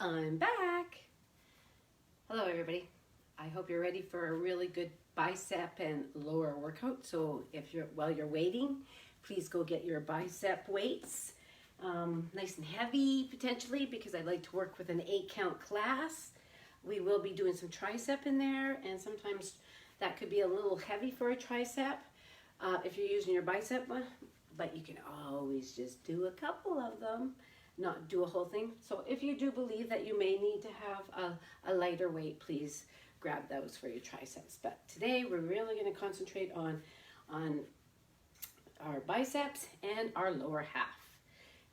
I'm back. Hello everybody. I hope you're ready for a really good bicep and lower workout. So while you're waiting, please go get your bicep weights. Nice and heavy potentially, because I like to work with an 8-count class. We will be doing some tricep in there, and sometimes that could be a little heavy for a tricep if you're using your bicep one, but you can always just do a couple of them, not do a whole thing. So if you do believe that you may need to have a lighter weight, please grab those for your triceps. But today we're really going to concentrate on our biceps and our lower half.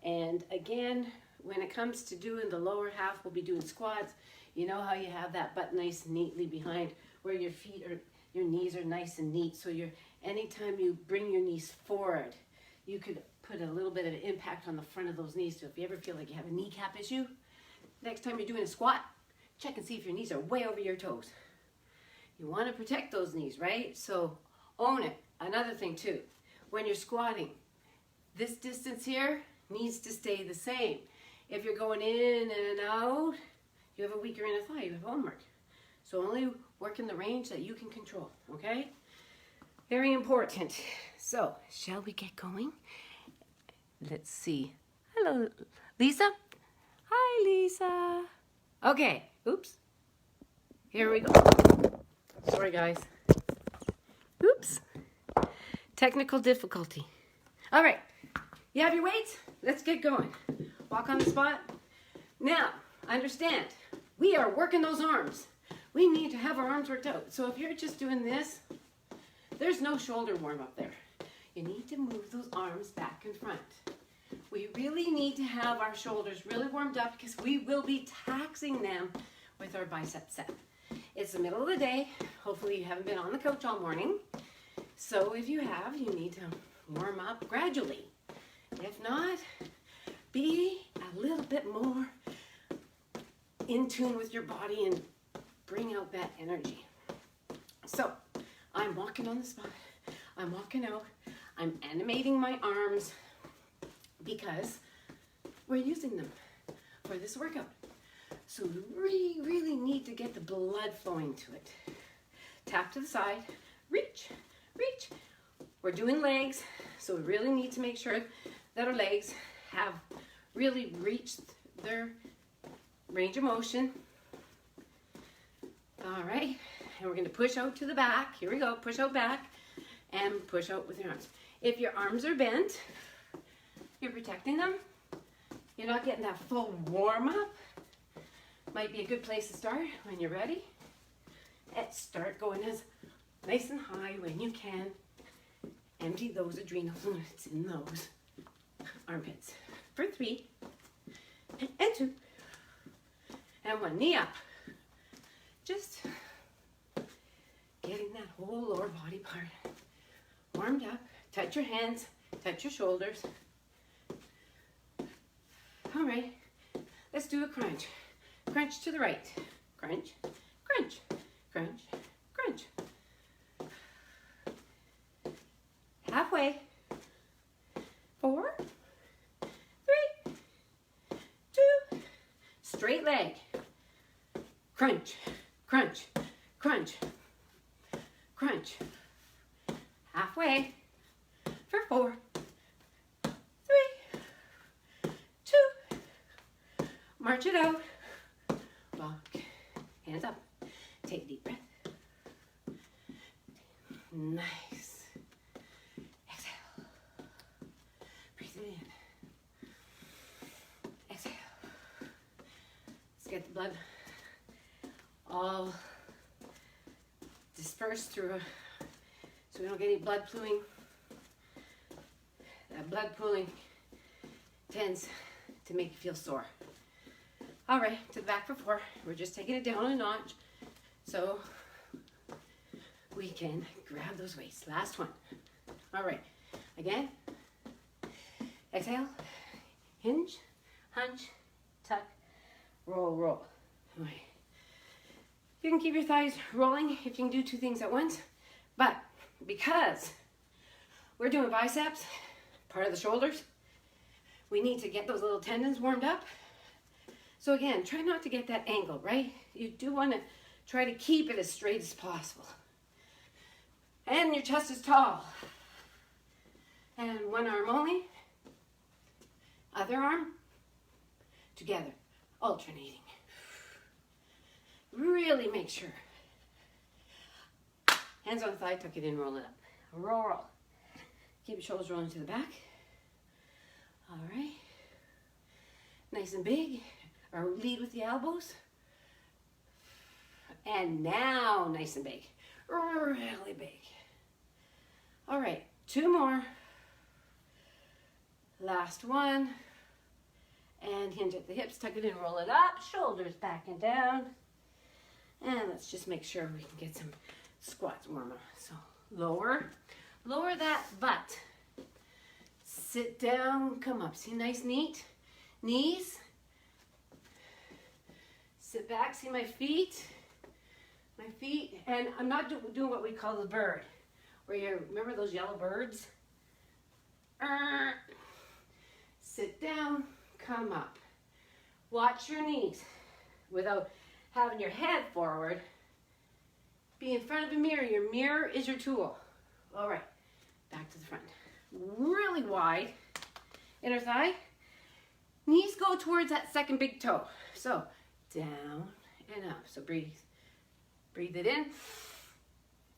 And again, when it comes to doing the lower half, we'll be doing squats. You know how you have that butt nice and neatly behind where your feet or your knees are nice and neat. So anytime you bring your knees forward, you could put a little bit of impact on the front of those knees. So if you ever feel like you have a kneecap issue, next time you're doing a squat, check and see if your knees are way over your toes. You want to protect those knees, right? So own it. Another thing too, when you're squatting, this distance here needs to stay the same. If you're going in and out, you have a weaker inner thigh, you have homework. So only work in the range that you can control, okay? Very important. So, shall we get going? Let's see. Hello, Lisa. Hi, Lisa. Okay, oops. Here we go. Sorry, guys. Oops. Technical difficulty. All right, you have your weights? Let's get going. Walk on the spot. Now, understand, we are working those arms. We need to have our arms worked out. So if you're just doing this, there's no shoulder warm up there. You need to move those arms back and front. We really need to have our shoulders really warmed up because we will be taxing them with our bicep set. It's the middle of the day. Hopefully you haven't been on the couch all morning. So if you have, you need to warm up gradually. If not, be a little bit more in tune with your body and bring out that energy. So I'm walking on the spot. I'm walking out. I'm animating my arms because we're using them for this workout. So we really need to get the blood flowing to it. Tap to the side, reach, reach. We're doing legs, so we really need to make sure that our legs have really reached their range of motion. All right, and we're gonna push out to the back. Here we go, push out back and push out with your arms. If your arms are bent, you're protecting them. You're not getting that full warm up. Might be a good place to start when you're ready. And start going as nice and high when you can. Empty those adrenal fluids in those armpits. For 3, and 2, and 1. Knee up. Just getting that whole lower body part warmed up. Touch your hands, touch your shoulders. All right, let's do a crunch. Crunch to the right. Crunch, crunch, crunch, crunch. Halfway. 4, 3, 2. Straight leg. Crunch, crunch, crunch, crunch. Halfway. For 4, 3, 2. March it out. Walk. Hands up. Take a deep breath. Nice. Exhale. Breathe it in. Exhale. Let's get the blood all dispersed through so we don't get any blood pooling. That blood pooling tends to make you feel sore. All right, to the back for 4. We're just taking it down a notch so we can grab those weights. Last one. All right, again. Exhale, hinge, hunch, tuck, roll, roll. All right. You can keep your thighs rolling if you can do 2 things at once, but because we're doing biceps, part of the shoulders, we need to get those little tendons warmed up. So again, try not to get that angle, right? You do want to try to keep it as straight as possible. And your chest is tall. And one arm only. Other arm. Together. Alternating. Really make sure. Hands on the thigh, tuck it in, roll it up. Roll. Keep your shoulders rolling to the back. All right. Nice and big. Or lead with the elbows. And now nice and big. Really big. All right, 2 more. Last one. And hinge at the hips, tuck it in, roll it up. Shoulders back and down. And let's just make sure we can get some squats warm up. So lower that butt. Sit down, come up. See, nice, neat. Knees. Sit back, see my feet. My feet, and I'm not doing what we call the bird, where you remember those yellow birds? Sit down, come up. Watch your knees without having your head forward. Be in front of a mirror. Your mirror is your tool. All right, back to the front. Really wide inner thigh. Knees go towards that second big toe. So down and up. So breathe. Breathe it in.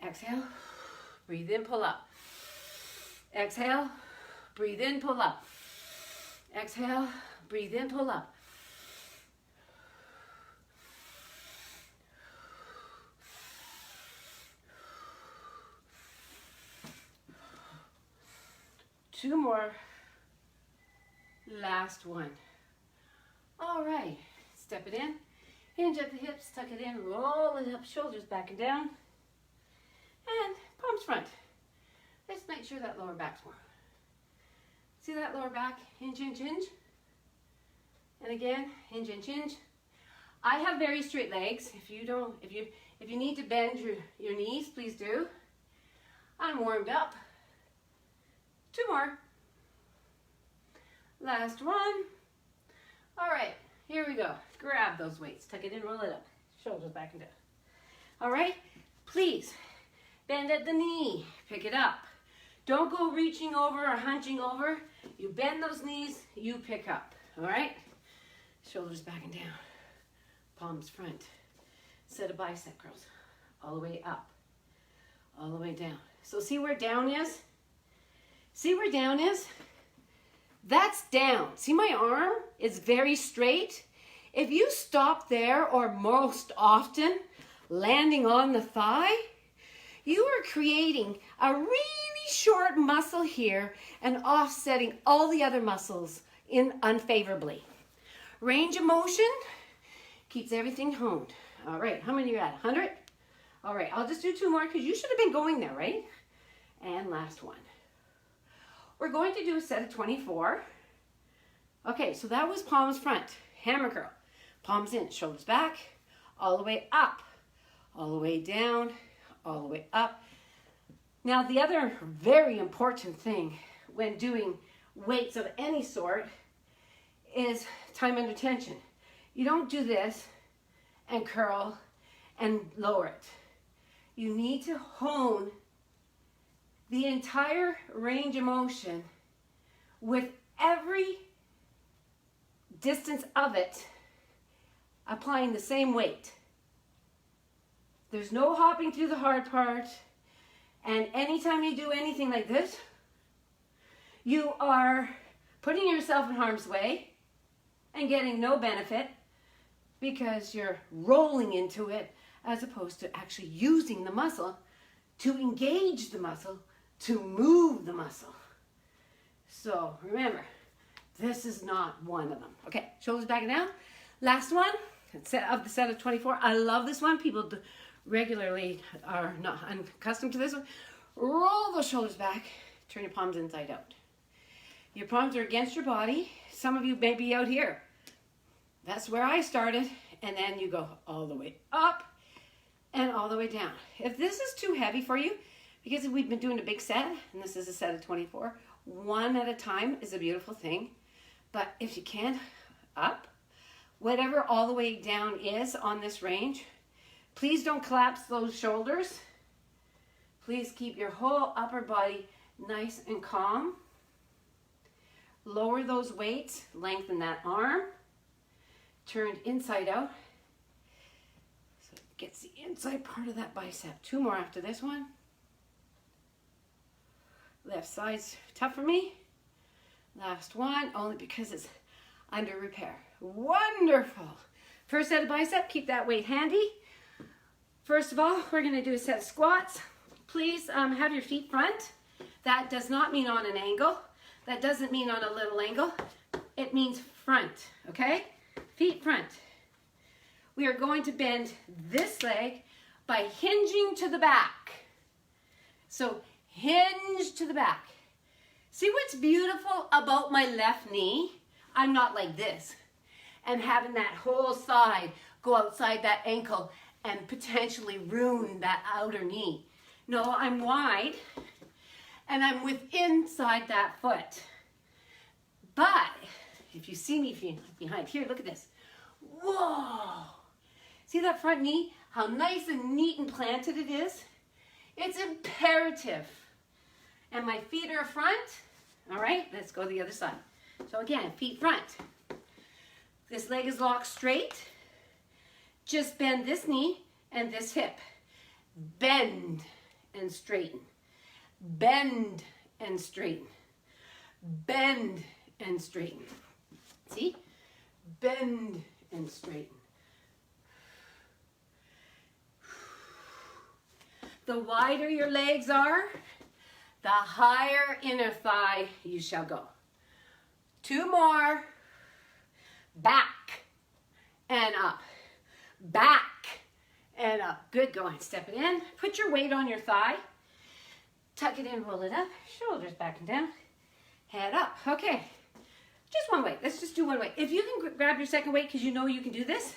Exhale. Breathe in, pull up. Exhale. Breathe in, pull up. Exhale. Breathe in, pull up. Two more. Last one. All right. Step it in. Hinge at the hips, tuck it in, roll it up, shoulders back and down. And palms front. Let's make sure that lower back's warm. See that lower back? Hinge, hinge, hinge. And again, hinge, hinge, hinge. I have very straight legs. If you need to bend your knees, please do. I'm warmed up. 2 more. Last one. All right. Here we go. Grab those weights. Tuck it in, roll it up. Shoulders back and down. All right? Please, bend at the knee. Pick it up. Don't go reaching over or hunching over. You bend those knees, you pick up. All right? Shoulders back and down. Palms front. Set of bicep curls. All the way up. All the way down. So see where down is? See where down is? That's down. See my arm is very straight? If you stop there, or most often landing on the thigh, you are creating a really short muscle here and offsetting all the other muscles in unfavorably. Range of motion keeps everything honed. All right, how many are you at? 100? All right, I'll just do 2 more because you should have been going there, right? And last one. We're going to do a set of 24. Okay, so that was palms front, hammer curl. Palms in, shoulders back, all the way up, all the way down, all the way up. Now, the other very important thing when doing weights of any sort is time under tension. You don't do this and curl and lower it. You need to hone the entire range of motion with every distance of it applying the same weight. There's no hopping through the hard part. And anytime you do anything like this, you are putting yourself in harm's way and getting no benefit because you're rolling into it as opposed to actually using the muscle to engage the muscle, to move the muscle. So remember, this is not one of them. Okay, shoulders back and down. Last one of the set of 24. I love this one. People regularly are not accustomed to this one. Roll those shoulders back. Turn your palms inside out. Your palms are against your body. Some of you may be out here. That's where I started. And then you go all the way up and all the way down. If this is too heavy for you, because we've been doing a big set, and this is a set of 24, one at a time is a beautiful thing. But if you can, up, whatever all the way down is on this range. Please don't collapse those shoulders. Please keep your whole upper body nice and calm. Lower those weights, lengthen that arm, turned inside out. So it gets the inside part of that bicep. 2 more after this one. Left side's tough for me. Last one, only because it's under repair. Wonderful. First set of bicep, keep that weight handy. First of all, we're gonna do a set of squats. Please have your feet front. That does not mean on an angle. That doesn't mean on a little angle. It means front, okay? Feet front. We are going to bend this leg by hinging to the back. So hinge to the back. See what's beautiful about my left knee? I'm not like this and having that whole side go outside that ankle and potentially ruin that outer knee. No, I'm wide and I'm inside that foot. But if you see me behind here, look at this. Whoa! See that front knee? How nice and neat and planted it is? It's imperative. And my feet are front. All right, let's go to the other side. So again, feet front. This leg is locked straight. Just bend this knee and this hip. Bend and straighten. Bend and straighten. Bend and straighten. See? Bend and straighten. The wider your legs are, the higher inner thigh you shall go. 2 more. Back and up. Back and up. Good going. Step it in. Put your weight on your thigh. Tuck it in, roll it up. Shoulders back and down. Head up. Okay. Just one weight. Let's just do one weight. If you can grab your second weight because you know you can do this,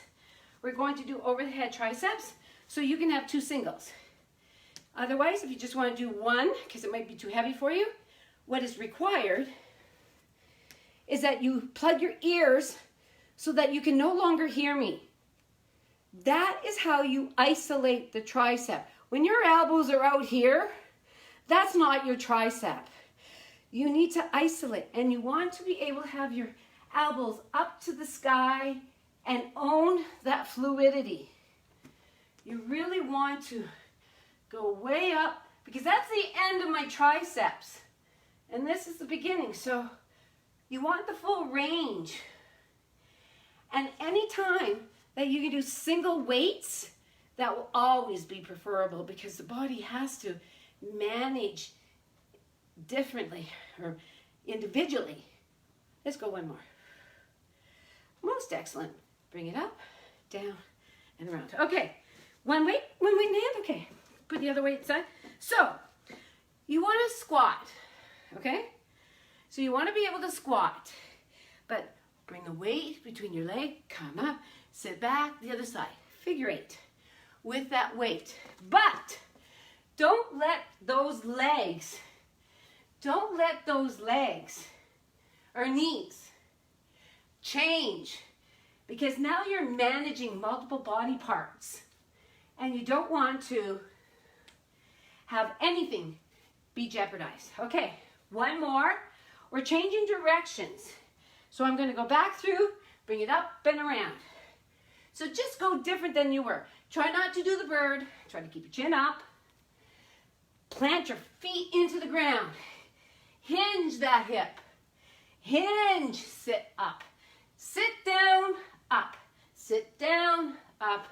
we're going to do overhead triceps so you can have 2 singles. Otherwise, if you just want to do one because it might be too heavy for you, what is required is that you plug your ears so that you can no longer hear me. That is how you isolate the tricep. When your elbows are out here, that's not your tricep. You need to isolate, and you want to be able to have your elbows up to the sky and own that fluidity. You really want to go way up because that's the end of my triceps. And this is the beginning. So you want the full range. And anytime that you can do single weights, that will always be preferable because the body has to manage differently or individually. Let's go one more. Most excellent. Bring it up, down, and around. Okay, one weight in hand. Okay, put the other weight aside. So, you want to squat, okay? So you want to be able to squat, but bring the weight between your leg, come up, sit back, the other side. Figure 8 with that weight. But don't let those legs or knees change because now you're managing multiple body parts and you don't want to have anything be jeopardized. Okay, one more. We're changing directions. So I'm going to go back through, bring it up and around. So just go different than you were. Try not to do the bird. Try to keep your chin up. Plant your feet into the ground. Hinge that hip. Hinge, sit up. Sit down, up. Sit down, up.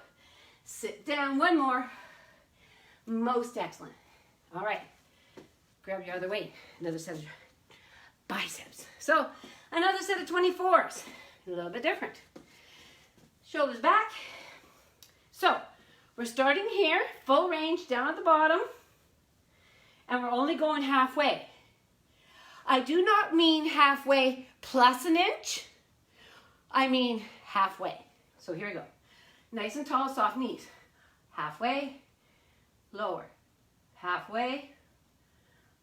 Sit down. One more. Most excellent. All right. Grab your other weight. Another set of biceps. So another set of 24s. A little bit different. Shoulders back. So we're starting here, full range down at the bottom, and we're only going halfway. I do not mean halfway plus an inch. I mean halfway. So here we go. Nice and tall, soft knees. Halfway, lower. Halfway,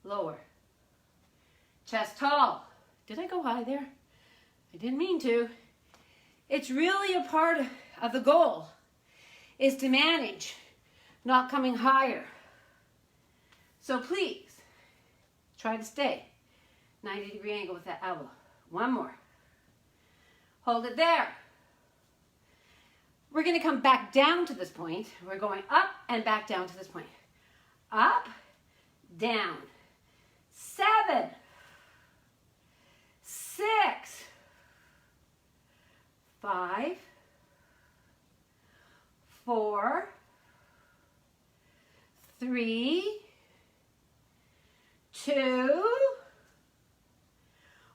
lower. Chest tall. Did I go high there? I didn't mean to. It's really a part of the goal is to manage not coming higher. So please try to stay 90-degree angle with that elbow. One more. Hold it there. We're going to come back down to this point. We're going up and back down to this point. Up, down. 7, 6, 5, 4, 3, 2,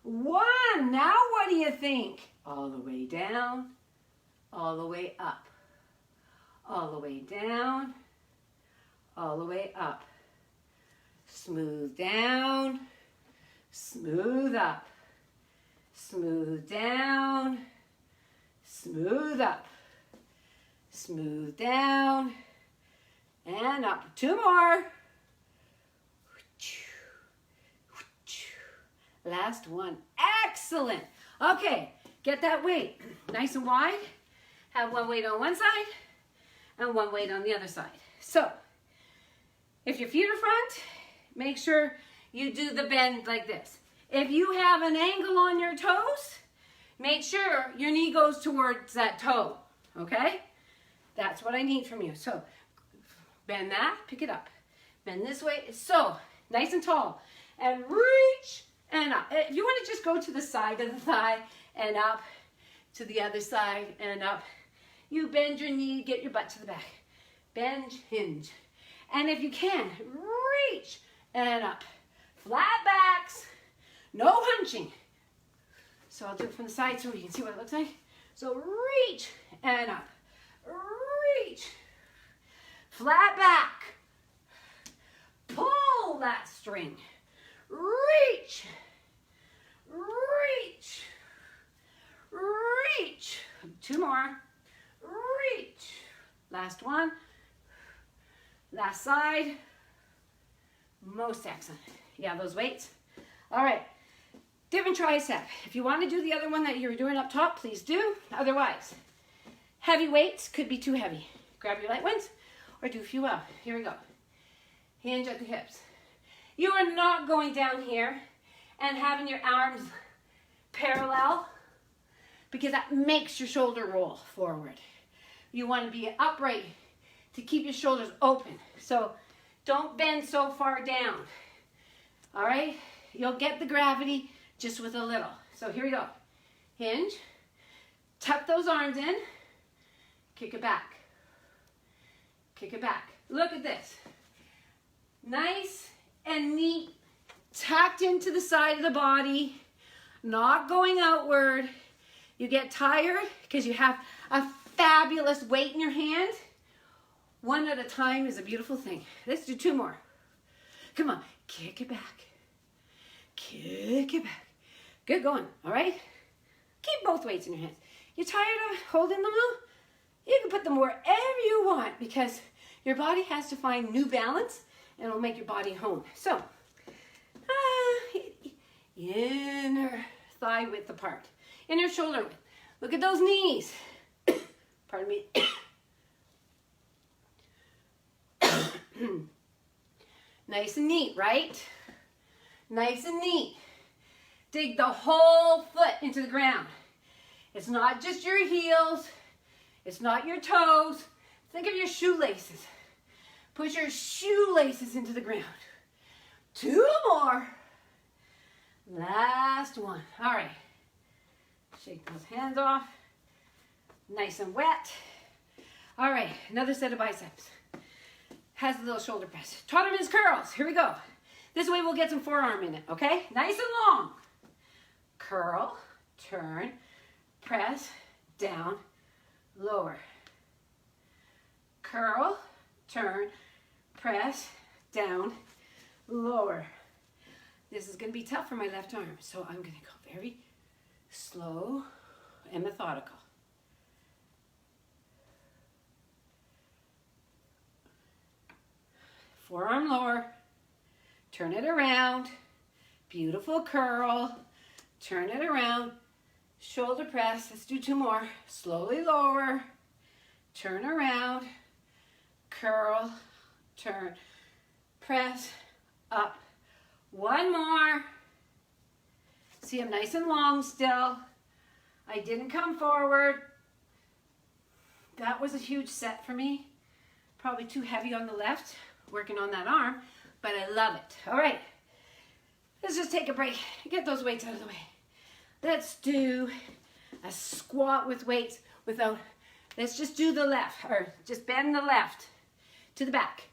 1. Now what do you think? All the way down, all the way up, all the way down, all the way up. Smooth down, smooth up, smooth down, smooth up, smooth down, and up. 2 more. Last one. Excellent. Okay, get that weight nice and wide. Have one weight on one side and one weight on the other side. So, if your feet are front, make sure you do the bend like this. If you have an angle on your toes, make sure your knee goes towards that toe, okay? That's what I need from you. So, bend that, pick it up. Bend this way, so nice and tall. And reach and up. If you want to just go to the side of the thigh and up, to the other side and up, you bend your knee, get your butt to the back. Bend, hinge. And if you can, reach and up. Flat backs, no hunching. So I'll do it from the side so you can see what it looks like. So reach and up. Reach. Flat back. Pull that string. Reach. Reach. Reach. 2 more. Reach. Last one. Last side. Most excellent. Yeah, those weights. All right. Different tricep. If you want to do the other one that you were doing up top, please do. Otherwise, heavy weights could be too heavy. Grab your light ones or do a few up. Here we go. Hinge at the hips. You are not going down here and having your arms parallel because that makes your shoulder roll forward. You want to be upright to keep your shoulders open. So don't bend so far down. All right? You'll get the gravity just with a little. So here we go. Hinge. Tuck those arms in. Kick it back. Kick it back. Look at this. Nice and neat. Tucked into the side of the body. Not going outward. You get tired because you have a fabulous weight in your hand. One at a time is a beautiful thing. Let's do 2 more. Come on. Kick it back. Kick it back. Good going. All right? Keep both weights in your hands. You tired of holding them though? You can put them wherever you want because your body has to find new balance and it'll make your body home. So, inner thigh width apart. Inner shoulder width. Look at those knees. Pardon me. Nice and neat, right? Nice and neat. Dig the whole foot into the ground. It's not just your heels. It's not your toes. Think of your shoelaces. Push your shoelaces into the ground. 2 more. Last one. All right. Shake those hands off. Nice and wet. All right, another set of biceps. Has a little shoulder press. Totterman's curls. Here we go. This way we'll get some forearm in it, okay? Nice and long. Curl, turn, press, down, lower. Curl, turn, press, down, lower. This is going to be tough for my left arm, so I'm going to go very slow and methodical. Forearm lower, turn it around, beautiful curl, turn it around, shoulder press. Let's do 2 more. Slowly lower, turn around, curl, turn, press, up. 1 more. See, I'm nice and long still. I didn't come forward. That was a huge set for me. Probably too heavy on the left, working on that arm, but I love it. All right, let's just take a break. Get those weights out of the way. Let's do a squat with weights without, let's just do the left, or just bend the left to the back.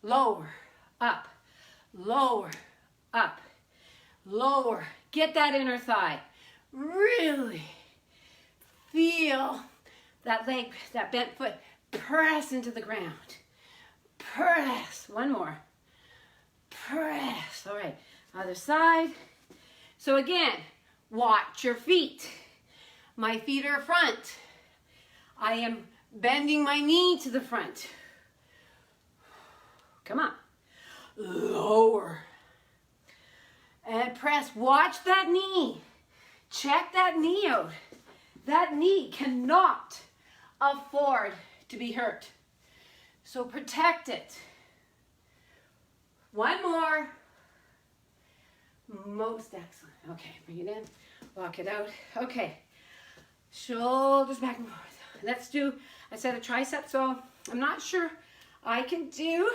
Lower, up, lower, up, lower. Get that inner thigh. Really feel that leg, that bent foot, press into the ground. Press. 1 more. Press. All right, other side. So again, watch your feet. My feet are front. I am bending my knee to the front. Come on. Lower. And press. Watch that knee. Check that knee out. That knee cannot afford to be hurt. So protect it. 1 more. Most excellent. Okay, bring it in. Walk it out. Okay. Shoulders back and forth. Let's do a set of triceps. So I'm not sure I can do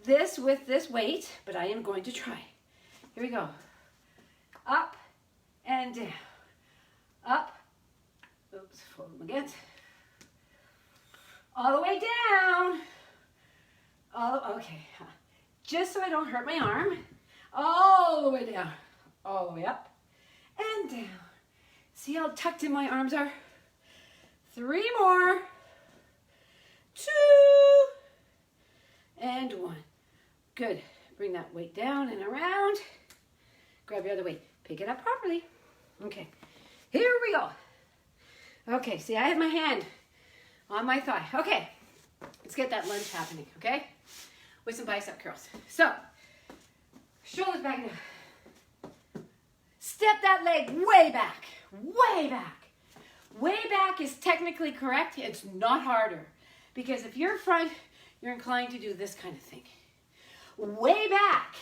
this with this weight, but I am going to try. Here we go. Up and down. Up. Oops, fold them again. All the way down. Okay. Just so I don't hurt my arm. All the way down. All the way up and down. See how tucked in my arms are? 3 more. 2 and 1. Good. Bring that weight down and around. Grab your other weight. Pick it up properly. Okay. Here we go. Okay, see, I have my hand on my thigh. Okay, let's get that lunge happening, okay? With some bicep curls. So, shoulders back now. Step that leg way back, way back. Way back is technically correct. It's not harder. Because if you're front, you're inclined to do this kind of thing. Way back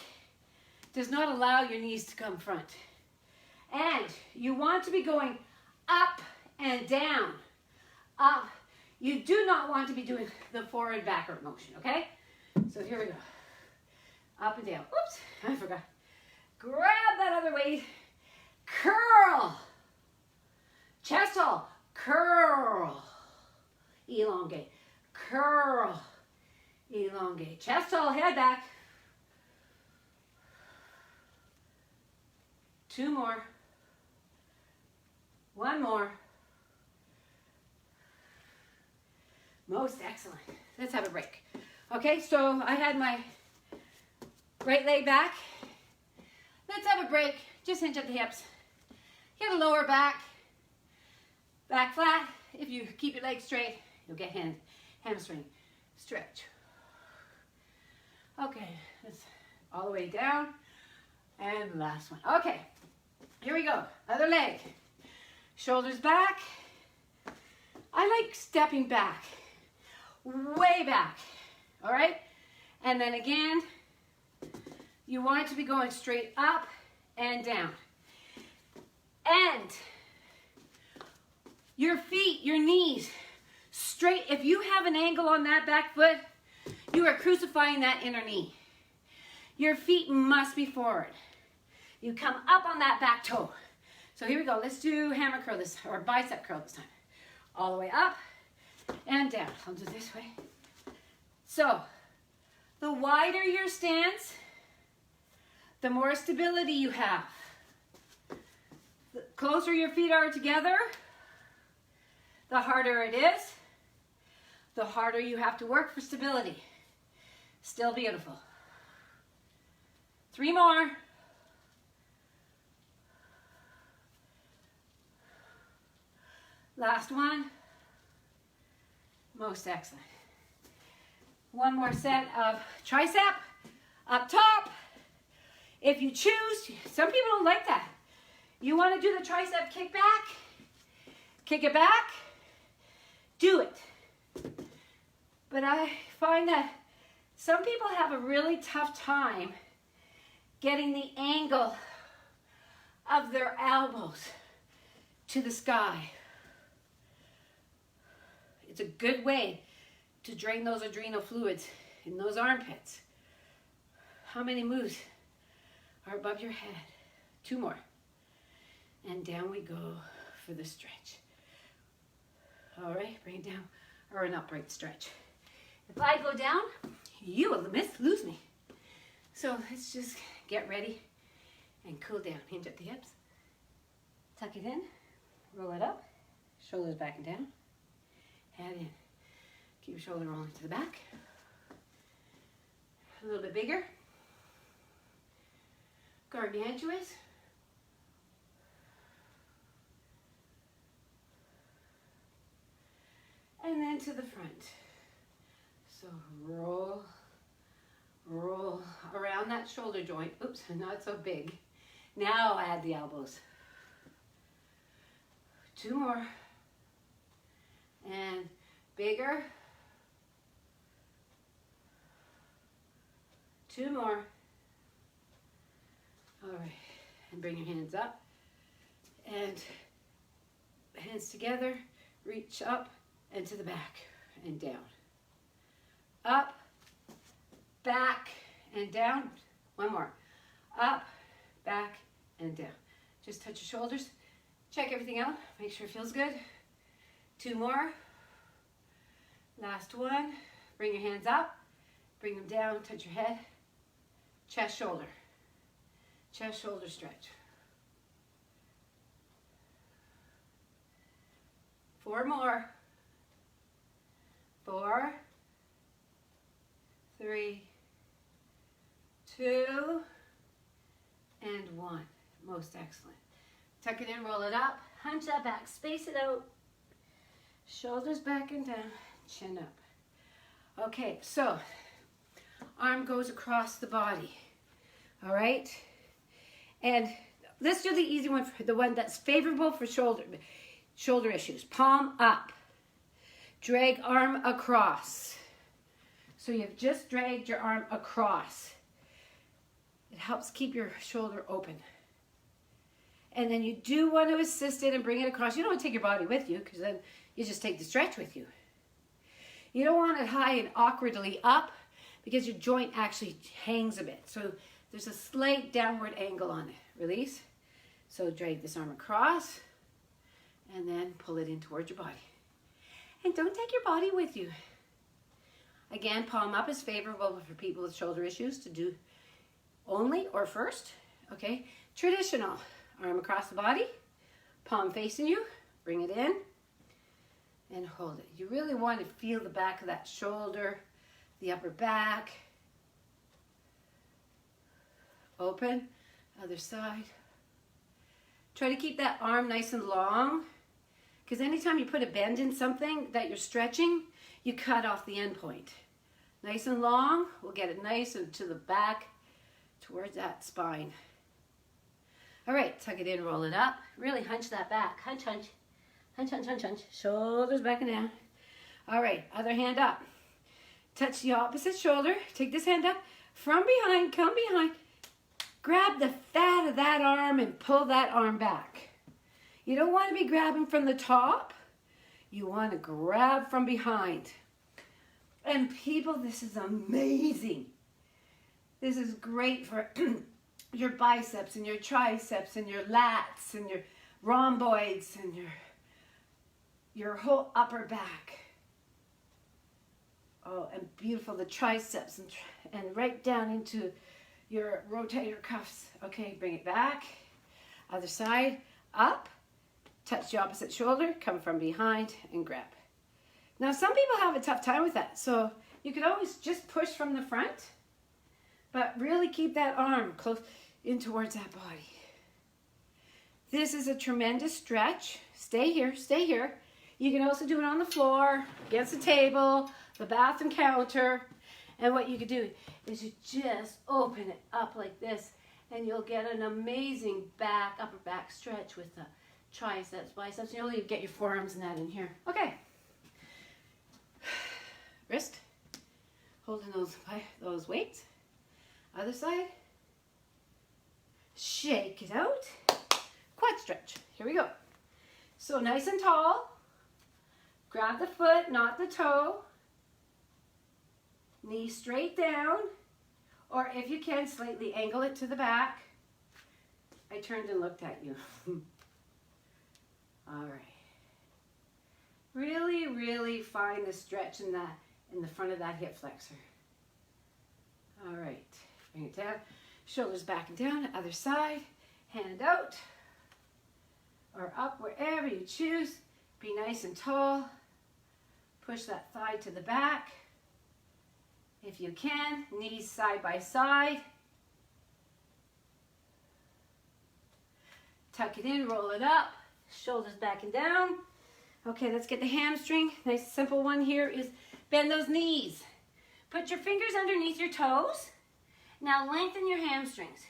does not allow your knees to come front. And you want to be going up and down, up. You do not want to be doing the forward backward motion, okay? So here we go. Up and down. Oops, I forgot. Grab that other weight. Curl. Chest tall. Curl. Elongate. Curl. Elongate. Chest tall, head back. 2 more. 1 more. Most excellent. Let's have a break. Okay, so I had my right leg back. Let's have a break. Just hinge at the hips. Get a lower back. Back flat. If you keep your legs straight, you'll get hamstring stretch. Okay, that's all the way down. And last one. Okay, here we go. Other leg. Shoulders back. I like stepping back. Way back. All right? And then again, you want it to be going straight up and down. And your feet, your knees, straight. If you have an angle on that back foot, you are crucifying that inner knee. Your feet must be forward. You come up on that back toe. So here we go. Let's do hammer curl this, or bicep curl this time. All the way up and down. I'll do this way. So, the wider your stance, the more stability you have. The closer your feet are together, the harder it is. The harder you have to work for stability. Still beautiful. 3 more. Last one. Most excellent. 1 more set of tricep up top. If you choose, some people don't like that. You want to do the tricep kick back? kick it back, do it. But I find that some people have a really tough time getting the angle of their elbows to the sky. It's a good way to drain those adrenal fluids in those armpits. How many moves are above your head? 2 more. And down we go for the stretch. All right, bring it down, or an upright stretch. If I go down, you will lose me. So let's just get ready and cool down. Hinge at the hips. Tuck it in, roll it up, shoulders back and down, head in. Keep your shoulder rolling to the back. A little bit bigger. Gargantuous. And then to the front. So roll, roll around that shoulder joint. Oops, not so big. Now add the elbows. 2 more. And bigger. 2 more. All right, and bring your hands up. And hands together, reach up and to the back and down. Up, back, and down. 1 more. Up, back, and down. Just touch your shoulders. Check everything out. Make sure it feels good. 2 more. Last one. Bring your hands up. Bring them down. Touch your head. Chest, shoulder. Chest, shoulder stretch. 4 more. 4, 3, 2, and 1. Most excellent. Tuck it in, roll it up, hunch that back, space it out. Shoulders back and down, chin up. Okay, so arm goes across the body. All right? And let's do the easy one, the one that's favorable for shoulder issues. Palm up. Drag arm across. So you've just dragged your arm across. It helps keep your shoulder open. And then you do want to assist it and bring it across. You don't want to take your body with you because then you just take the stretch with you. You don't want it high and awkwardly up because your joint actually hangs a bit. So there's a slight downward angle on it. Release. So drag this arm across and then pull it in towards your body. And don't take your body with you. Again, palm up is favorable for people with shoulder issues to do only or first. Okay, traditional. Arm across the body, palm facing you. Bring it in and hold it. You really want to feel the back of that shoulder, the upper back. Open, other side. Try to keep that arm nice and long. Because anytime you put a bend in something that you're stretching, you cut off the end point. Nice and long, we'll get it nice and to the back, towards that spine. All right, tuck it in, roll it up. Really hunch that back. Hunch, hunch. Hunch, hunch, hunch, hunch. Shoulders back and down. All right, other hand up. Touch the opposite shoulder. Take this hand up. From behind, come behind. Grab the fat of that arm and pull that arm back. You don't want to be grabbing from the top. You want to grab from behind. And people, this is amazing. This is great for your biceps and your triceps and your lats and your rhomboids and your whole upper back. Oh, and beautiful, the triceps and right down into your rotator cuffs. Okay, bring it back. Other side, up. Touch the opposite shoulder, come from behind and grab. Now some people have a tough time with that, so you could always just push from the front, but really keep that arm close in towards that body. This is a tremendous stretch. Stay here, stay here. You can also do it on the floor, against the table, the bathroom counter, and what you could do is you just open it up like this, and you'll get an amazing upper back stretch with the triceps, biceps. You'll get your forearms and that in here. Okay. Wrist. Holding those weights. Other side. Shake it out. Quad stretch. Here we go. So nice and tall. Grab the foot, not the toe. Knee straight down. Or if you can, slightly angle it to the back. I turned and looked at you. All right. Really, really find the stretch in the front of that hip flexor. All right. Bring it down. Shoulders back and down. Other side. Hand out. Or up, wherever you choose. Be nice and tall. Push that thigh to the back. If you can, knees side by side. Tuck it in, roll it up. Shoulders back and down. Okay, let's get the hamstring. Nice simple one here is bend those knees. Put your fingers underneath your toes. Now lengthen your hamstrings.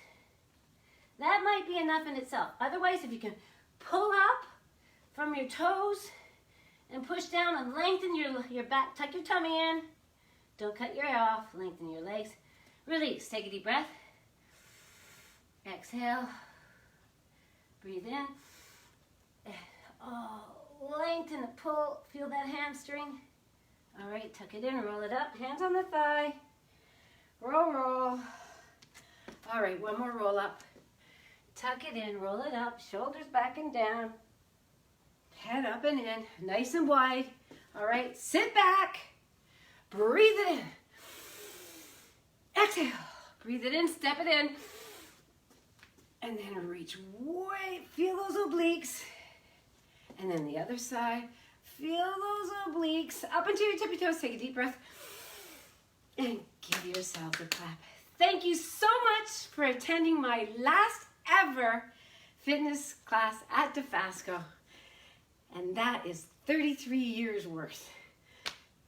That might be enough in itself. Otherwise, if you can pull up from your toes and push down and lengthen your back, tuck your tummy in. Don't cut your hair off, lengthen your legs. Release, take a deep breath. Exhale. Breathe in. Oh, lengthen and pull. Feel that hamstring. All right, tuck it in, roll it up. Hands on the thigh. Roll, roll. All right, one more roll up. Tuck it in, roll it up. Shoulders back and down. Head up and in, nice and wide. All right, sit back. Breathe it in. Exhale. Breathe it in, step it in. And then reach way, feel those obliques. And then the other side, feel those obliques. Up into your tippy toes, take a deep breath. And give yourself a clap. Thank you so much for attending my last ever fitness class at Dofasco. And that is 33 years worth.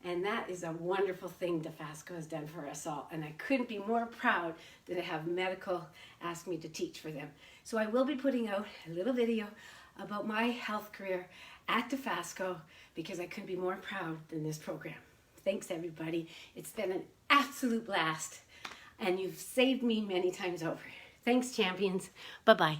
And that is a wonderful thing Dofasco has done for us all. And I couldn't be more proud that I have medical ask me to teach for them. So I will be putting out a little video about my health career at Dofasco because I couldn't be more proud than this program. Thanks, everybody. It's been an absolute blast. And you've saved me many times over. Thanks, champions. Bye-bye.